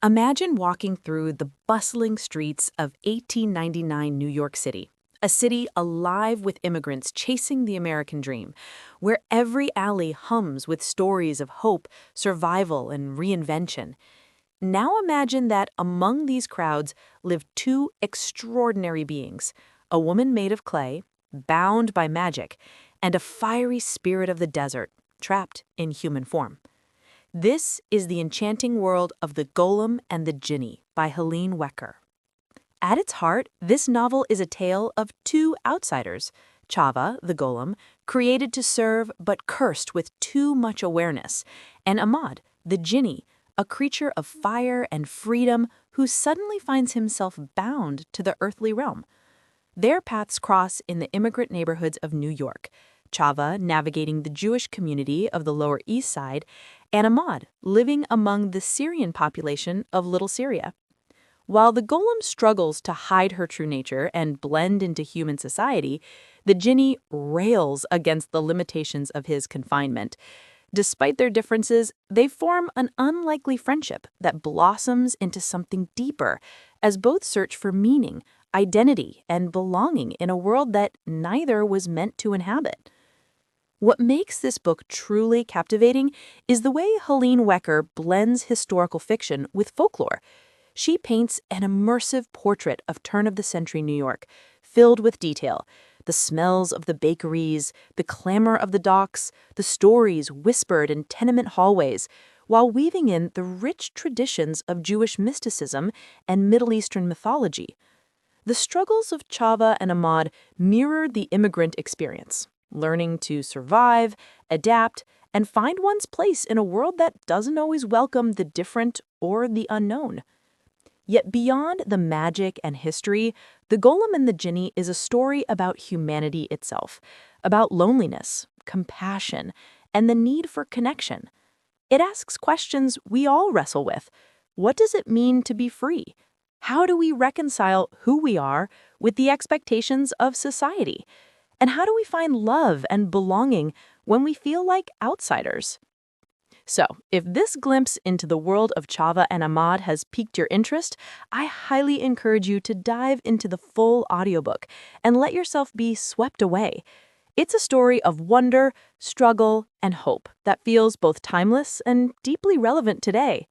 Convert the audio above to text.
Imagine walking through the bustling streets of 1899 New York City, a city alive with immigrants chasing the American dream, where every alley hums with stories of hope, survival, and reinvention. Now imagine that among these crowds live two extraordinary beings, a woman made of clay, bound by magic, and a fiery spirit of the desert, trapped in human form. This is the enchanting world of the Golem and the Jinni by Helene Wecker. At its heart, this novel is a tale of two outsiders, Chava, the Golem, created to serve but cursed with too much awareness, and Ahmad, the Jinni, a creature of fire and freedom who suddenly finds himself bound to the earthly realm. Their paths cross in the immigrant neighborhoods of New York, Chava navigating the Jewish community of the Lower East Side, and Ahmad living among the Syrian population of Little Syria. While the Golem struggles to hide her true nature and blend into human society, the Jinni rails against the limitations of his confinement. Despite their differences, they form an unlikely friendship that blossoms into something deeper as both search for meaning, identity, and belonging in a world that neither was meant to inhabit. What makes this book truly captivating is the way Helene Wecker blends historical fiction with folklore. She paints an immersive portrait of turn-of-the-century New York, filled with detail. The smells of the bakeries, the clamor of the docks, the stories whispered in tenement hallways, while weaving in the rich traditions of Jewish mysticism and Middle Eastern mythology. The struggles of Chava and Ahmad mirror the immigrant experience, learning to survive, adapt, and find one's place in a world that doesn't always welcome the different or the unknown. Yet beyond the magic and history, The Golem and the Jinni is a story about humanity itself, about loneliness, compassion, and the need for connection. It asks questions we all wrestle with. What does it mean to be free? How do we reconcile who we are with the expectations of society? And how do we find love and belonging when we feel like outsiders? So, if this glimpse into the world of Chava and Ahmad has piqued your interest, I highly encourage you to dive into the full audiobook and let yourself be swept away. It's a story of wonder, struggle, and hope that feels both timeless and deeply relevant today.